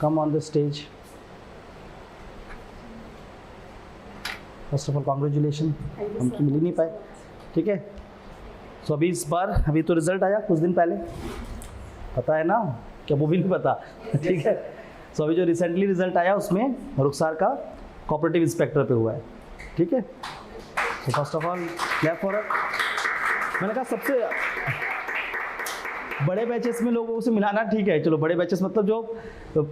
come on the stage. First of all congratulation, हम तो मिल ही नहीं पाए, ठीक है। सो अभी इस बार अभी तो रिजल्ट आया कुछ दिन पहले, पता है ना, क्या वो भी नहीं पता, ठीक है। सो अभी जो रिसेंटली रिजल्ट आया उसमें रुखसार का कोऑपरेटिव इंस्पेक्टर पे हुआ है, ठीक है। So first of all clap for it. मैंने कहा सबसे बड़े बैचेस में लोगों से मिलाना ठीक है, चलो बड़े बैचेस मतलब जो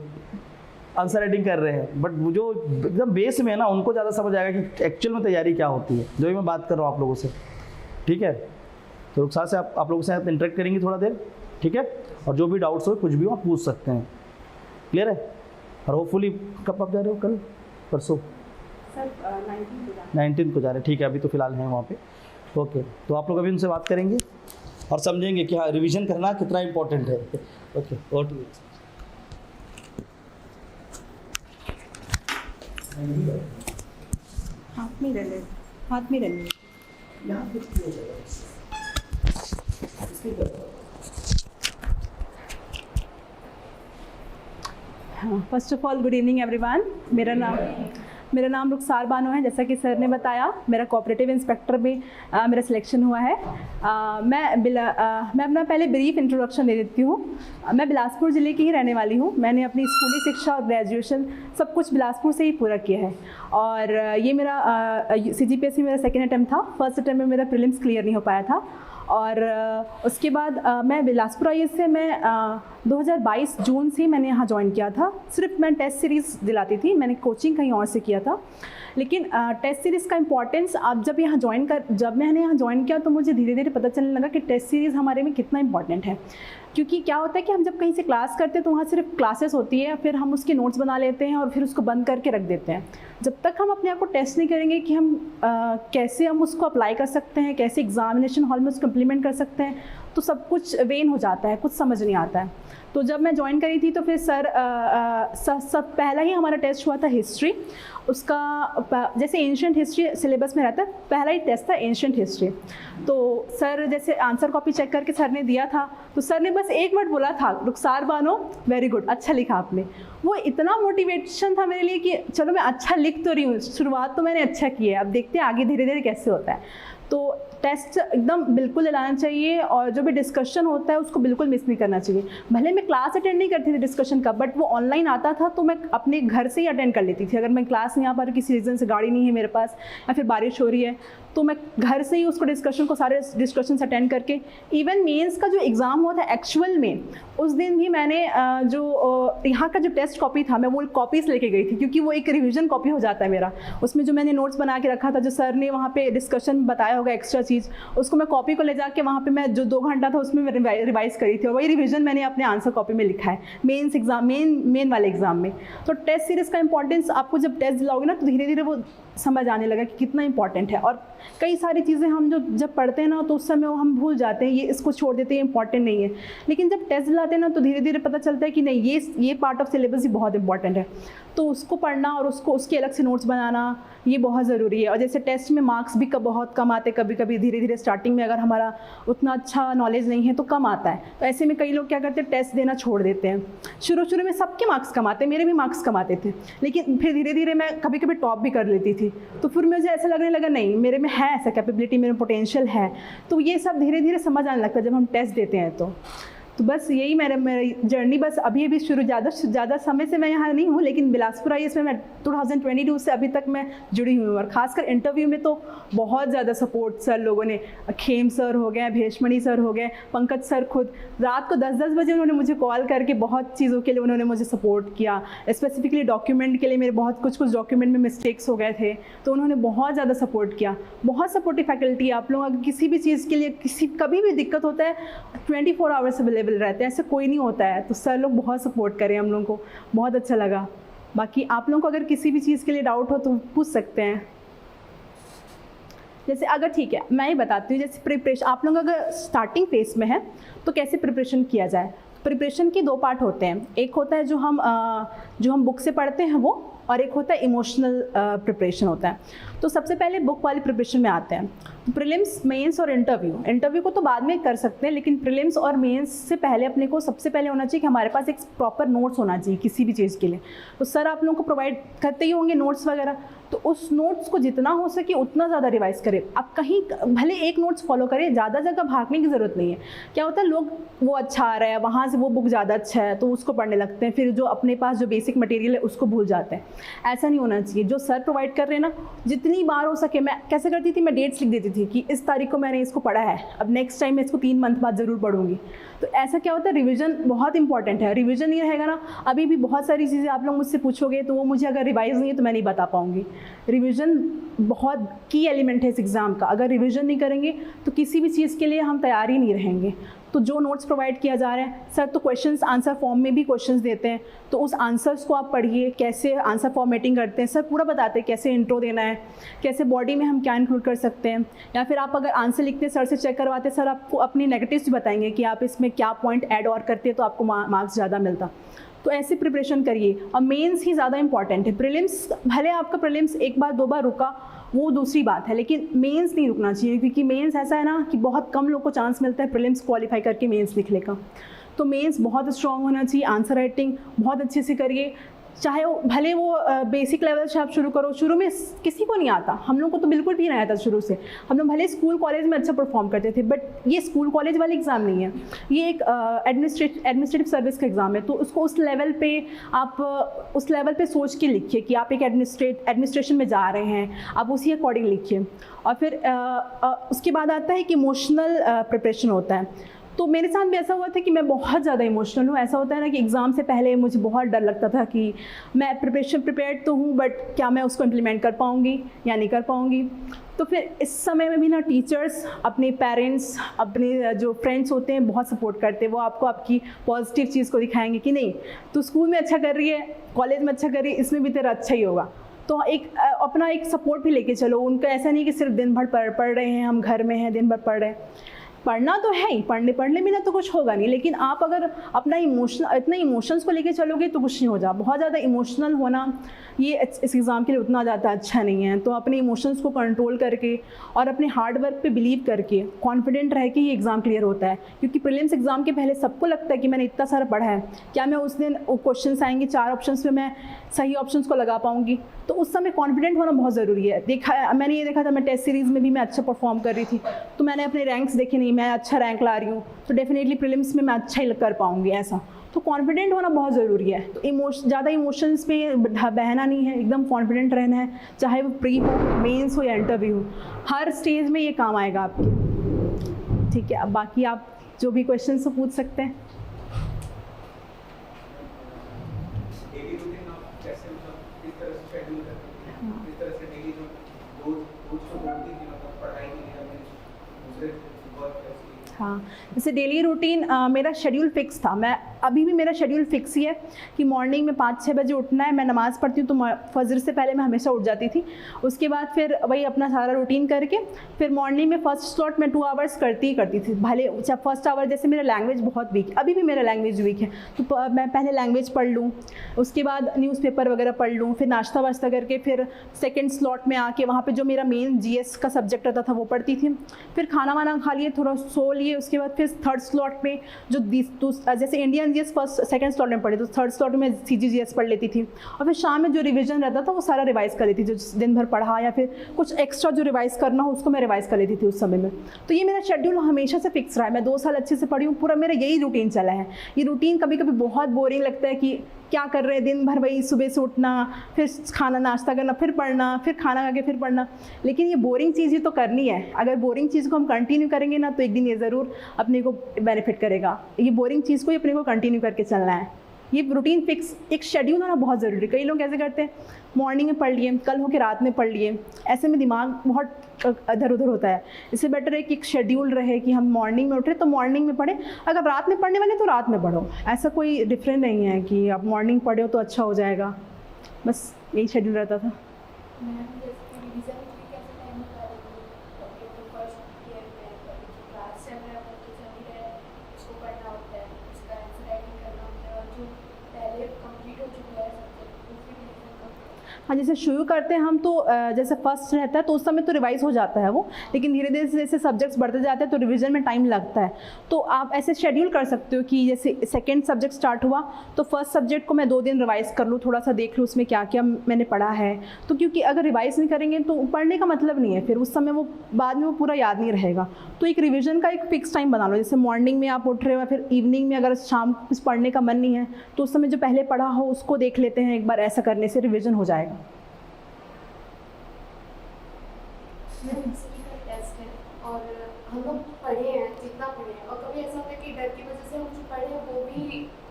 आंसर राइटिंग कर रहे हैं, बट जो एकदम बेस में है ना उनको ज़्यादा समझ आएगा कि एक्चुअल में तैयारी क्या होती है, जो भी मैं बात कर रहा हूँ आप लोगों से, ठीक है। तो रुखसार से आप लोगों से इंटरेक्ट करेंगे थोड़ा देर, ठीक है। और जो भी डाउट्स हो कुछ भी हो आप पूछ सकते हैं, क्लियर है। और होपफुली कब आप जा रहे हो, कल परसों? सर 19 को जा रहे हैं, ठीक है। अभी तो फिलहाल हैं वहाँ पे, ओके। तो आप लोग अभी उनसे बात करेंगे और समझेंगे कि हाँ रिवीजन करना कितना इम्पोर्टेंट है, ओके। और हाथ में रह हाथ में रहने first of all good evening everyone. मेरा नाम रुखसार बानो है। जैसा कि सर ने बताया, मेरा कोऑपरेटिव इंस्पेक्टर में मेरा सिलेक्शन हुआ है। मैं अपना पहले ब्रीफ इंट्रोडक्शन दे देती हूँ। मैं बिलासपुर ज़िले की ही रहने वाली हूँ। मैंने अपनी स्कूली शिक्षा और ग्रेजुएशन सब कुछ बिलासपुर से ही पूरा किया है। और ये मेरा CGPSC मेरा सेकेंड अटैम्प्ट था। फर्स्ट अटैम्प्ट में मेरा प्रीलिम्स क्लियर नहीं हो पाया था। और उसके बाद मैं बिलासपुर IAS से मैं 2022 जून से मैंने यहाँ ज्वाइन किया था। सिर्फ मैं टेस्ट सीरीज़ दिलाती थी, मैंने कोचिंग कहीं और से किया था। लेकिन टेस्ट सीरीज़ का इंपॉर्टेंस अब जब मैंने यहाँ ज्वाइन किया तो मुझे धीरे धीरे पता चलने लगा कि टेस्ट सीरीज़ हमारे में कितना इंपॉर्टेंट है। क्योंकि क्या होता है कि हम जब कहीं से क्लास करते हैं तो वहाँ सिर्फ क्लासेस होती है, फिर हम उसके नोट्स बना लेते हैं और फिर उसको बंद करके रख देते हैं। जब तक हम अपने आप को टेस्ट नहीं करेंगे कि हम कैसे हम उसको अप्लाई कर सकते हैं, कैसे एग्जामिनेशन हॉल में उसको इम्प्लीमेंट कर सकते हैं, तो सब कुछ वेन हो जाता है, कुछ समझ नहीं आता है। तो जब मैं ज्वाइन करी थी तो फिर सब पहला ही हमारा टेस्ट हुआ था हिस्ट्री। उसका जैसे एंशिएंट हिस्ट्री सिलेबस में रहता है, पहला ही टेस्ट था एंशिएंट हिस्ट्री। तो सर जैसे आंसर कॉपी चेक करके सर ने दिया था, तो सर ने बस एक वर्ड बोला था, रुखसार बानो वेरी गुड, अच्छा लिखा आपने। वो इतना मोटिवेशन था मेरे लिए कि चलो मैं अच्छा लिख तो रही हूँ, शुरुआत तो मैंने अच्छा की है, अब देखते हैं आगे धीरे धीरे कैसे होता है। तो टेस्ट एकदम बिल्कुल लाना चाहिए और जो भी डिस्कशन होता है उसको बिल्कुल मिस नहीं करना चाहिए। भले मैं क्लास अटेंड नहीं करती थी डिस्कशन का, बट वो ऑनलाइन आता था तो मैं अपने घर से ही अटेंड कर लेती थी। अगर मैं क्लास नहीं आ पा रही, किसी रीज़न से गाड़ी नहीं है मेरे पास या फिर बारिश हो रही है, तो मैं घर से ही उसको सारे डिस्कशन अटेंड करके, इवन मेंस का जो एग्ज़ाम हुआ था एक्चुअल में, उस दिन भी मैंने जो यहाँ का जो टेस्ट कॉपी था मैं वो कॉपीज़ लेके गई थी, क्योंकि वो एक रिवीजन कॉपी हो जाता है मेरा। उसमें जो मैंने नोट्स बना के रखा था, जो सर ने वहाँ पे डिस्कशन बताया होगा एक्स्ट्रा चीज़, उसको मैं कॉपी को ले जाके वहाँ पे मैं जो 2 घंटा था उसमें मैं रिवाइज करी थी, और वही रिवीजन मैंने अपने आंसर कॉपी में लिखा है मेंस एग्जाम मेन वाले एग्जाम में। तो टेस्ट सीरीज़ का इंपॉर्टेंस आपको जब टेस्ट दिलाओगे ना तो धीरे धीरे वो समझ आने लगा कि कितना इंपॉर्टेंट है। और कई सारी चीज़ें हम जब पढ़ते हैं ना तो उस समय हम भूल जाते हैं, ये इसको छोड़ देते हैं, इंपॉर्टेंट नहीं है। लेकिन जब टेस्ट दिलाते हैं ना तो धीरे धीरे पता चलता है कि नहीं, ये पार्ट ऑफ सिलेबस ही बहुत इंपॉर्टेंट है। तो उसको पढ़ना और उसके अलग से नोट्स बनाना ये बहुत ज़रूरी है। और जैसे टेस्ट में मार्क्स भी बहुत कम आते, कभी कभी धीरे धीरे स्टार्टिंग में अगर हमारा उतना अच्छा नॉलेज नहीं है तो कम आता है। तो ऐसे में कई लोग क्या करते हैं, टेस्ट देना छोड़ देते हैं। शुरू में सबके मार्क्स कम आते, मेरे भी मार्क्स कम आते थे, लेकिन फिर धीरे धीरे मैं कभी कभी टॉप भी कर लेती थी। तो फिर मुझे ऐसा लगने लगा नहीं, मेरे में है ऐसा कैपेबिलिटी, मेरे में पोटेंशियल है। तो ये सब धीरे धीरे समझ आने लगता है जब हम टेस्ट देते हैं। तो बस यही मेरी जर्नी, बस अभी शुरू, ज़्यादा समय से मैं यहाँ नहीं हूँ, लेकिन बिलासपुर IAS में मैं 2022 से अभी तक मैं जुड़ी हुई हूँ। और ख़ासकर इंटरव्यू में तो बहुत ज़्यादा सपोर्ट सर लोगों ने, खेम सर हो गए, भेषमणि सर हो गए, पंकज सर खुद रात को 10-10 बजे उन्होंने मुझे कॉल करके बहुत चीज़ों के लिए उन्होंने मुझे सपोर्ट किया। स्पेसिफिकली डॉक्यूमेंट के लिए मेरे कुछ डॉक्यूमेंट में मिस्टेक्स हो गए थे, तो उन्होंने बहुत ज़्यादा सपोर्ट किया। बहुत सपोर्टिव फैकल्टी। आप लोग अगर किसी भी चीज़ के लिए कभी भी दिक्कत होता है 24 आवर्स अवेलेबल रहते हैं, ऐसे कोई नहीं होता है। तो सर लोग बहुत सपोर्ट करें हम लोगों को, बहुत अच्छा लगा। बाकी आप लोगों को अगर किसी भी चीज़ के लिए डाउट हो तो पूछ सकते हैं। जैसे अगर ठीक है मैं ही बताती हूँ, जैसे प्रिपरेशन आप लोग अगर स्टार्टिंग फेज में है तो कैसे प्रिपरेशन किया जाए। प्रिपरेशन के 2 पार्ट होते हैं, एक होता है जो हम बुक से पढ़ते हैं वो, और एक होता है इमोशनल प्रिपरेशन होता है। तो सबसे पहले बुक वाली प्रिपरेशन में आते हैं। तो प्रीलिम्स, मेंस और इंटरव्यू को तो बाद में कर सकते हैं, लेकिन प्रीलिम्स और मेंस से पहले अपने को सबसे पहले होना चाहिए कि हमारे पास एक प्रॉपर नोट्स होना चाहिए किसी भी चीज़ के लिए। तो सर आप लोगों को प्रोवाइड करते ही होंगे नोट्स वगैरह, तो उस नोट्स को जितना हो सके उतना ज़्यादा रिवाइज करें। आप कहीं भले एक नोट्स फॉलो करें, ज़्यादा जगह भागने की ज़रूरत नहीं है। क्या होता है, लोग वो अच्छा आ रहा है वहाँ से वो बुक ज़्यादा अच्छा है तो उसको पढ़ने लगते हैं, फिर जो अपने पास जो बेसिक मटेरियल है उसको भूल जाते हैं। ऐसा नहीं होना चाहिए। जो सर प्रोवाइड कर रहे हैं ना, जितनी बार हो सके, मैं कैसे करती थी, मैं डेट्स लिख देती थी कि इस तारीख को मैंने इसको पढ़ा है, अब नेक्स्ट टाइम मैं इसको 3 मंथ बाद ज़रूर पढ़ूंगी। तो ऐसा क्या होता है, रिवीजन बहुत इंपॉर्टेंट है। रिवीजन नहीं रहेगा ना, अभी भी बहुत सारी चीज़ें आप लोग मुझसे पूछोगे तो वो मुझे अगर रिवाइज नहीं है तो मैं नहीं बता पाऊँगी। रिवीजन बहुत की एलिमेंट है इस एग्ज़ाम का। अगर रिवीजन नहीं करेंगे तो किसी भी चीज़ के लिए हम तैयार ही नहीं रहेंगे। तो जो नोट्स प्रोवाइड किया जा रहा है, सर तो क्वेश्चंस आंसर फॉर्म में भी क्वेश्चंस देते हैं, तो उस आंसर्स को आप पढ़िए, कैसे आंसर फॉर्मेटिंग करते हैं सर पूरा बताते हैं, कैसे इंट्रो देना है, कैसे बॉडी में हम क्या इंक्लूड कर सकते हैं। या फिर आप अगर आंसर लिखते हैं, सर से चेक करवाते हैं, सर आपको अपनी नेगेटिव्स भी बताएंगे कि आप इसमें क्या पॉइंट ऐड और करते हैं तो आपको मार्क्स ज़्यादा मिलता। तो ऐसे प्रिपरेशन करिए। और मेंस ही ज़्यादा इंपॉर्टेंट है। प्रीलिम्स भले आपका प्रीलिम्स एक बार 2 बार रुका वो दूसरी बात है, लेकिन मेंस नहीं रुकना चाहिए, क्योंकि मेंस ऐसा है ना कि बहुत कम लोग को चांस मिलता है प्रीलिम्स क्वालिफाई करके मेंस लिखने का। तो मेंस बहुत स्ट्रॉन्ग होना चाहिए। आंसर राइटिंग बहुत अच्छे से करिए, चाहे वो भले वो बेसिक लेवल से आप शुरू करो। शुरू में किसी को नहीं आता, हम लोग को तो बिल्कुल भी नहीं आता शुरू से। हम लोग भले स्कूल कॉलेज में अच्छा परफॉर्म करते थे, बट ये स्कूल कॉलेज वाली एग्ज़ाम नहीं है, ये एक एडमिनिस्ट्रेटिव सर्विस का एग्ज़ाम है। तो उसको उस लेवल पे आप उस लेवल पे सोच के लिखिए कि आप एक एडमिनिस्ट्रेशन में जा रहे हैं, आप उसी अकॉर्डिंग लिखिए। और फिर उसके बाद आता है कि इमोशनल प्रिपरेशन होता है। तो मेरे साथ भी ऐसा हुआ था कि मैं बहुत ज़्यादा इमोशनल हूँ। ऐसा होता है ना कि एग्ज़ाम से पहले मुझे बहुत डर लगता था कि मैं प्रिपेयर्ड तो हूँ, बट क्या मैं उसको इम्प्लीमेंट कर पाऊँगी या नहीं कर पाऊँगी। तो फिर इस समय में भी ना टीचर्स, अपने पेरेंट्स, अपने जो फ्रेंड्स होते हैं बहुत सपोर्ट करते हैं। वो आपको आपकी पॉजिटिव चीज़ को दिखाएंगे कि नहीं तू स्कूल में अच्छा कर रही है, कॉलेज में अच्छा कर रही है, इसमें भी तेरा अच्छा ही होगा। तो एक अपना एक सपोर्ट भी लेके चलो। उनका ऐसा नहीं कि सिर्फ दिन भर पढ़ रहे हैं, हम घर में हैं दिन भर पढ़ रहे हैं। पढ़ना तो है ही, पढ़ने में ना तो कुछ होगा नहीं, लेकिन आप अगर अपना इतना इमोशंस को लेके चलोगे तो कुछ नहीं हो जा। बहुत ज़्यादा इमोशनल होना ये इस एग्ज़ाम के लिए उतना ज़्यादा अच्छा नहीं है। तो अपने इमोशंस को कंट्रोल करके और अपने हार्ड वर्क पे बिलीव करके कॉन्फिडेंट रह के ही एग्ज़ाम क्लियर होता है। क्योंकि प्रीलिम्स एग्ज़ाम के पहले सबको लगता है कि मैंने इतना सारा पढ़ा है, क्या मैं उस दिन क्वेश्चन आएंगे 4 ऑप्शंस में मैं सही ऑप्शंस को लगा पाऊँगी। तो उस समय कॉन्फिडेंट होना बहुत ज़रूरी है। मैंने ये देखा था, मैं टेस्ट सीरीज़ में भी मैं अच्छा परफॉर्म कर रही थी, तो मैंने अपने रैंक्स देखे, नहीं मैं अच्छा रैंक ला रही हूँ तो डेफिनेटली प्रीलिम्स में मैं अच्छा ही कर पाऊँगी। ऐसा तो कॉन्फिडेंट होना बहुत ज़रूरी है। तो ज़्यादा इमोशंस पे बहना नहीं है, एकदम कॉन्फिडेंट रहना है, चाहे वो प्री हो, मेंस हो या इंटरव्यू हो, हर स्टेज में ये काम आएगा आपके। ठीक है, अब बाकी आप जो भी क्वेश्चन से पूछ सकते हैं। हाँ, जैसे डेली रूटीन मेरा शेड्यूल फिक्स था। मैं अभी भी मेरा शेड्यूल फिक्स ही है कि मॉर्निंग में 5-6 बजे उठना है। मैं नमाज़ पढ़ती हूँ तो फजर से पहले मैं हमेशा उठ जाती थी। उसके बाद फिर वही अपना सारा रूटीन करके फिर मॉर्निंग में फर्स्ट स्लॉट में 2 आवर्स करती ही करती थी। भले फर्स्ट आवर जैसे मेरा लैंग्वेज बहुत वीक है, अभी भी मेरा लैंग्वेज वीक है, तो मैं पहले लैंग्वेज पढ़ लूँ, उसके बाद न्यूज़पेपर वगैरह पढ़ लूँ, फिर नाश्ता वाश्ता करके फिर सेकेंड स्लॉट में आके वहाँ पर जो मेरा मेन GS का सब्जेक्ट रहता था वो पढ़ती थी। फिर खाना वाना खा लिए, थोड़ा सो लिए, उसके बाद फिर थर्ड स्लॉट में जो जैसे Indian GS first second slot में पढ़े तो थर्ड स्लॉट में CGGS पढ़ लेती थी। और फिर शाम में जो रिवीजन रहता था वो सारा रिवाइज़ कर लेती थी, जो दिन भर पढ़ा या फिर कुछ एक्स्ट्रा जो रिवाइज़ करना हो उसको मैं रिवाइज़ कर लेती थी उस समय में। तो ये मेरा शेड्यूल हमेशा से फिक्स रहा है। मैं 2 साल अच्छे से पढ़ी हूँ, पूरा मेरा यही रूटीन चला है। ये रूटीन कभी कभी बहुत बोरिंग लगता है कि क्या कर रहे हैं दिन भर, वही सुबह से उठना, फिर खाना नाश्ता करना, फिर पढ़ना, फिर खाना खा के फिर पढ़ना। लेकिन ये बोरिंग चीज़ ही तो करनी है। अगर बोरिंग चीज़ को हम कंटिन्यू करेंगे ना तो एक दिन ये ज़रूर अपने को बेनिफिट करेगा। ये बोरिंग चीज़ को ही अपने को कंटिन्यू करके चलना है। ये रूटीन फिक्स, एक शेड्यूल होना बहुत ज़रूरी है। कई लोग कैसे करते हैं, मॉर्निंग में पढ़ लिए, कल होकर रात में पढ़ लिए, ऐसे में दिमाग बहुत इधर उधर होता है। इससे बेटर है कि एक शेड्यूल रहे कि हम मॉर्निंग में उठे तो मॉर्निंग में पढ़ें, अगर रात में पढ़ने वाले तो रात में पढ़ो। ऐसा कोई डिफरेंट नहीं है कि आप मॉर्निंग पढ़े हो तो अच्छा हो जाएगा। बस यही शेड्यूल रहता था। हाँ, जैसे शुरू करते हैं हम तो जैसे फर्स्ट रहता है तो उस समय तो रिवाइज हो जाता है वो, लेकिन धीरे धीरे जैसे सब्जेक्ट्स बढ़ते जाते हैं तो रिवीजन में टाइम लगता है। तो आप ऐसे शेड्यूल कर सकते हो कि जैसे सेकंड सब्जेक्ट स्टार्ट हुआ तो फर्स्ट सब्जेक्ट को मैं 2 दिन रिवाइज कर लूँ, थोड़ा सा देख लूँ उसमें क्या क्या मैंने पढ़ा है। तो क्योंकि अगर रिवाइज नहीं करेंगे तो पढ़ने का मतलब नहीं है, फिर उस समय वो बाद में वो पूरा याद नहीं रहेगा। तो एक रिविजन का एक फिक्स टाइम बना लो, जैसे मॉर्निंग में आप उठ रहे हो, फिर इवनिंग में अगर शाम को कुछ पढ़ने का मन नहीं है तो उस समय जो पहले पढ़ा हो उसको देख लेते हैं एक बार, ऐसा करने से रिविजन हो जाएगा। टेस्ट है और हम लोग पढ़े हैं जितना पढ़े हैं, और कभी ऐसा होता है कि डर की वजह से हम जो पढ़े हैं वो भी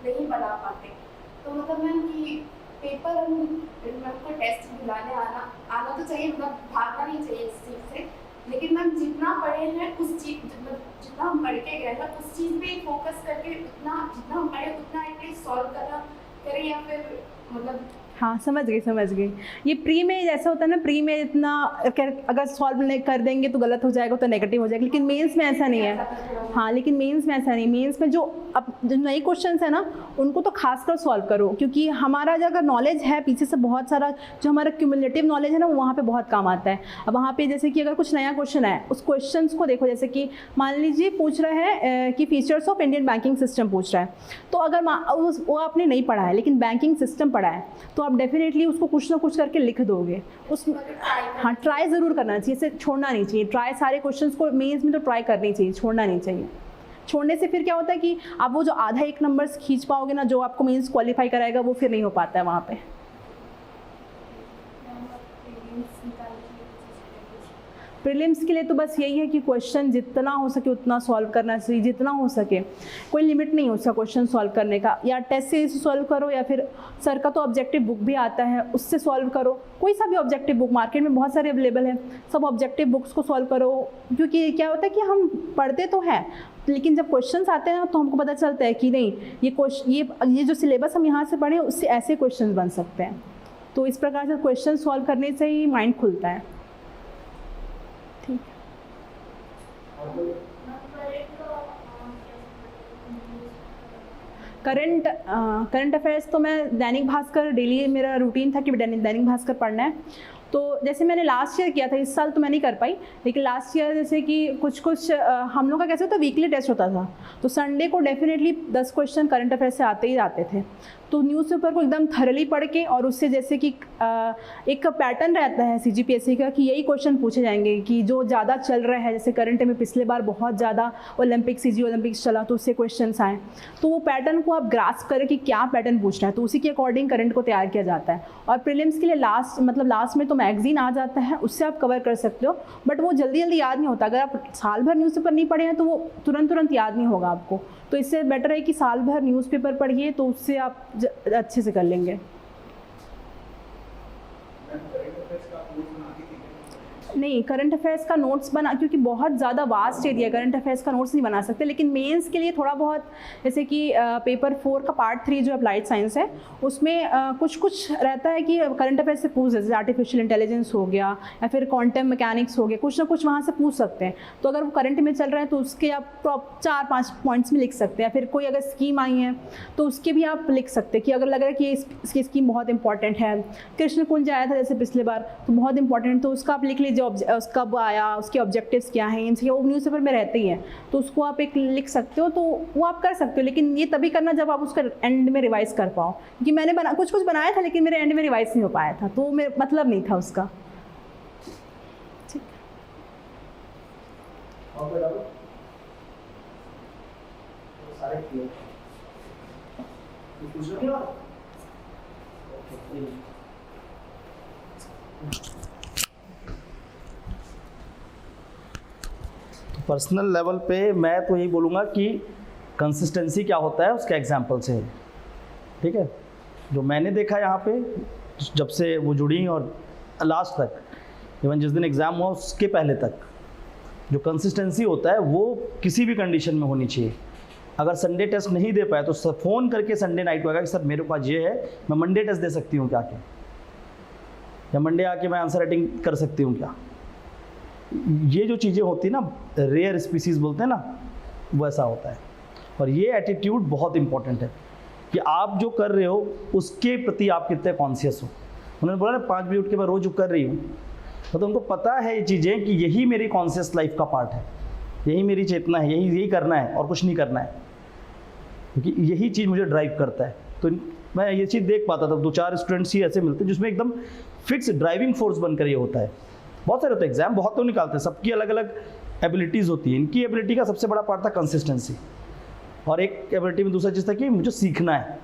नहीं बना पाते। तो मतलब मैम कि पेपर मैम को टेस्ट दिलाने आना तो चाहिए, मतलब भागना नहीं चाहिए इस चीज़ से, लेकिन मैम जितना पढ़े हैं उस चीज़ जितना हम पढ़ के गए हैं उस चीज़ पे फोकस करके उतना जितना हम पढ़े उतना एटलीस्ट सॉल्व करें, या फिर मतलब। हाँ, समझ गई। ये प्री में ऐसा होता है ना, प्री में इतना अगर सॉल्व नहीं कर देंगे तो गलत हो जाएगा तो नेगेटिव हो जाएगा, लेकिन मेंस में ऐसा नहीं है। हाँ, लेकिन मेंस में ऐसा नहीं, मेंस में जो नए क्वेश्चंस है ना उनको तो खासकर सॉल्व करो, क्योंकि हमारा जो अगर नॉलेज है पीछे से बहुत सारा जो हमारा क्यूमुलेटिव नॉलेज है ना वो वहाँ पे बहुत काम आता है। अब वहाँ पे जैसे कि अगर कुछ नया क्वेश्चन है उस क्वेश्चन को देखो, जैसे कि मान लीजिए पूछ रहा है कि features of Indian banking system पूछ रहा है, तो अगर वो आपने नहीं पढ़ा है लेकिन बैंकिंग सिस्टम पढ़ा है तो आप डेफिनेटली उसको कुछ ना कुछ करके लिख दोगे उस। हाँ, ट्राई ज़रूर करना चाहिए, इसे छोड़ना नहीं चाहिए। ट्राई सारे क्वेश्चंस को मेंस में तो ट्राई करनी चाहिए, छोड़ना नहीं चाहिए। छोड़ने से फिर क्या होता है कि आप वो जो आधा 1 नंबर्स खींच पाओगे ना जो आपको मेंस क्वालिफाई कराएगा वो फिर नहीं हो पाता है वहाँ पे। प्रीलिम्स के लिए तो बस यही है कि क्वेश्चन जितना हो सके उतना सॉल्व करना चाहिए, जितना हो सके। कोई लिमिट नहीं है उसका क्वेश्चन सॉल्व करने का, या टेस्ट से सॉल्व करो या फिर सर का तो ऑब्जेक्टिव बुक भी आता है उससे सॉल्व करो। कोई सा भी ऑब्जेक्टिव बुक मार्केट में बहुत सारे अवेलेबल है, सब ऑब्जेक्टिव बुक्स को सॉल्व करो। क्योंकि क्या होता है कि हम पढ़ते तो हैं लेकिन जब क्वेश्चंस आते हैं तो हमको पता चलता है कि नहीं ये जो सिलेबस हम यहाँ से पढ़े उससे ऐसे क्वेश्चन बन सकते हैं। तो इस प्रकार से क्वेश्चन सॉल्व करने से ही माइंड खुलता है। ठीक है। करंट अफेयर्स तो मैं दैनिक भास्कर, डेली मेरा रूटीन था कि दैनिक भास्कर पढ़ना है। तो जैसे मैंने लास्ट ईयर किया था, इस साल तो मैं नहीं कर पाई, लेकिन लास्ट ईयर जैसे कि कुछ हम लोग का कैसे होता वीकली टेस्ट होता था, तो संडे को डेफिनेटली 10 क्वेश्चन करंट अफेयर से आते ही आते थे। तो न्यूज़पेपर को एकदम थरली पढ़ के और उससे जैसे कि एक पैटर्न रहता है CGPSC का कि यही क्वेश्चन पूछे जाएंगे कि जो ज़्यादा चल रहा है। जैसे करंट में पिछले बार बहुत ज़्यादा ओलंपिक्स चला तो उससे क्वेश्चंस आए, तो वो पैटर्न को आप ग्रास्प करें कि क्या पैटर्न पूछना है, तो उसी के अकॉर्डिंग करंट को तैयार किया जाता है। और प्रीलिम्स के लिए लास्ट में तो मैगजीन आ जाता है, उससे आप कवर कर सकते हो, बट वो जल्दी याद नहीं होता। अगर आप साल भर न्यूज़पेपर नहीं पढ़े हैं तो वो तुरंत याद नहीं होगा आपको। तो इससे बेटर है कि साल भर न्यूज़पेपर पढ़िए, तो उससे आप अच्छे से कर लेंगे। नहीं, करंट अफेयर्स का नोट्स बना, क्योंकि बहुत ज़्यादा वास्ट एरिया, करंट अफेयर्स का नोट्स नहीं बना सकते, लेकिन मेंस के लिए थोड़ा बहुत, जैसे कि पेपर 4 का पार्ट 3 जो अप्लाइड साइंस है उसमें कुछ रहता है कि करंट अफेयर्स से पूछ, जैसे आर्टिफिशियल इंटेलिजेंस हो गया या फिर क्वांटम मैकेनिक्स हो गया, कुछ ना कुछ वहाँ से पूछ सकते हैं। तो अगर वो करंट में चल रहा है तो उसके आप 4-5 पॉइंट्स में लिख सकते हैं। फिर कोई अगर स्कीम आई है तो उसके भी आप लिख सकते हैं कि अगर लग रहा है कि इसकी स्कीम बहुत इंपॉर्टेंट है। कृष्ण कुंज आया था जैसे पिछले बार, तो बहुत इंपॉर्टेंट, तो उसका आप लिख लीजिए कब आया, उसके ऑब्जेक्टिव्स क्या हैं, एम्स क्या, वो न्यूज़पेपर में रहते ही हैं, तो उसको आप एक लिख सकते हो, तो वो आप कर सकते हो। लेकिन ये तभी करना जब आप उसका एंड में रिवाइज कर पाओ, क्योंकि मैंने कुछ बनाया था लेकिन मेरे एंड में रिवाइज नहीं हो पाया था, तो मेरा मतलब नहीं था उसका। ठीक पर्सनल लेवल पे मैं तो यही बोलूँगा कि कंसिस्टेंसी क्या होता है उसके एग्जाम्पल से, ठीक है। जो मैंने देखा यहाँ पे जब से वो जुड़ी और लास्ट तक, इवन जिस दिन एग्ज़ाम हुआ उसके पहले तक, जो कंसिस्टेंसी होता है वो किसी भी कंडीशन में होनी चाहिए। अगर संडे टेस्ट नहीं दे पाए तो सर फ़ोन करके संडे नाइट को आएगा कि सर मेरे पास ये है, मैं मंडे टेस्ट दे सकती हूँ क्या, या मंडे आके मैं आंसर राइटिंग कर सकती हूँ क्या। ये जो चीज़ें होती ना, रेयर स्पीसीज़ बोलते हैं ना, वैसा होता है। और ये एटीट्यूड बहुत इंपॉर्टेंट है कि आप जो कर रहे हो उसके प्रति आप कितने कॉन्शियस हो। उन्होंने बोला ना 5 बजे उठ के मैं रोज़ कर रही हूँ, तो उनको पता है ये चीज़ें कि यही मेरी कॉन्शियस लाइफ का पार्ट है, यही मेरी चेतना है, यही करना है और कुछ नहीं करना है, क्योंकि यही चीज़ मुझे ड्राइव करता है। तो मैं ये चीज़ देख पाता था। 2-4 स्टूडेंट्स ही ऐसे मिलते हैं जिसमें एकदम फिक्स ड्राइविंग फोर्स बनकर ये होता है। बहुत सारे होते हैं, एग्जाम बहुत तो निकालते हैं, सबकी अलग अलग एबिलिटीज़ होती है। इनकी एबिलिटी का सबसे बड़ा पार्ट था कंसिस्टेंसी, और एक एबिलिटी में दूसरा चीज़ था कि मुझे सीखना है।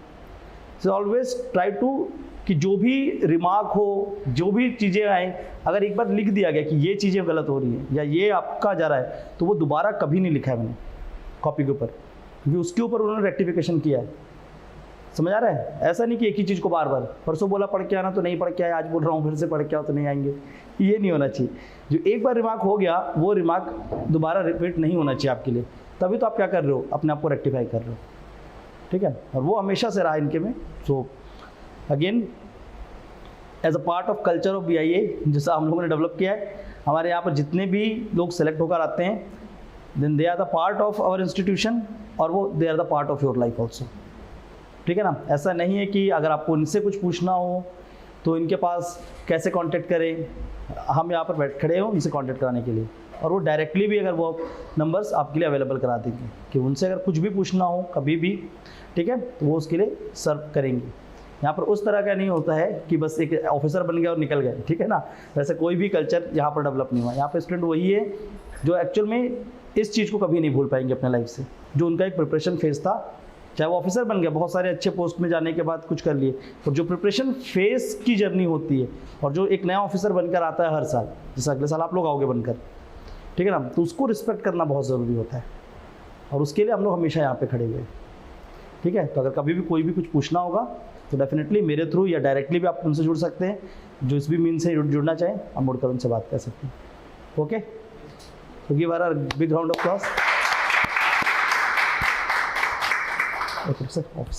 सो ऑलवेज ट्राई टू कि जो भी रिमार्क हो, जो भी चीज़ें आएँ, अगर एक बार लिख दिया गया कि ये चीज़ें गलत हो रही हैं या ये आपका जा रहा है, तो वो दोबारा कभी नहीं लिखा है मैंने कॉपी के ऊपर, क्योंकि उसके ऊपर उन्होंने रेक्टिफिकेशन किया है। समझ आ रहा है? ऐसा नहीं कि एक ही चीज़ को बार बार, परसों बोला पढ़ के आना तो नहीं पढ़ के आए, आज बोल रहा हूँ फिर से पढ़ के आओ तो नहीं आएंगे, ये नहीं होना चाहिए। जो एक बार रिमार्क हो गया वो रिमार्क दोबारा रिपीट नहीं होना चाहिए आपके लिए, तभी तो आप क्या कर रहे हो, अपने आप को रेक्टिफाई कर रहे हो, ठीक है। और वो हमेशा से रहा इनके में। So again as a part of culture of BIA जैसा हम लोगों ने डेवलप किया है, हमारे यहाँ पर जितने भी लोग सेलेक्ट होकर आते हैं, then they are the part of our institution, और वो they are the part of your life also, ठीक है ना। ऐसा नहीं है कि अगर आपको इनसे कुछ पूछना हो तो इनके पास कैसे कांटेक्ट करें, हम यहाँ पर बैठ खड़े हो उनसे कांटेक्ट कराने के लिए, और वो डायरेक्टली भी अगर वो नंबर्स आपके लिए अवेलेबल करा देंगे कि उनसे अगर कुछ भी पूछना हो कभी भी, ठीक है, तो वो उसके लिए सर्व करेंगे। यहाँ पर उस तरह का नहीं होता है कि बस एक ऑफिसर बन गया और निकल गए, ठीक है ना। वैसे कोई भी कल्चर यहाँ पर डेवलप नहीं हुआ। यहाँ पर स्टूडेंट वही है जो एक्चुअल में इस चीज़ को कभी नहीं भूल पाएंगे अपने लाइफ से, जो उनका एक प्रिपरेशन फेज़ था। चाहे वो ऑफिसर बन गया, बहुत सारे अच्छे पोस्ट में जाने के बाद कुछ कर लिए, और जो प्रिपरेशन फेज़ की जर्नी होती है, और जो एक नया ऑफिसर बनकर आता है हर साल, जैसे अगले साल आप लोग आओगे बनकर, ठीक है ना, तो उसको रिस्पेक्ट करना बहुत ज़रूरी होता है, और उसके लिए हम लोग हमेशा यहाँ पे खड़े हुए, ठीक है। तो अगर कभी भी कोई भी कुछ पूछना होगा तो डेफिनेटली मेरे थ्रू या डायरेक्टली भी आप उनसे जुड़ सकते हैं, जो इस भी मीन से जुड़ना चाहें आप मुड़कर उनसे बात कर सकते हैं। ओके, तो give a big round of applause. Okay sir.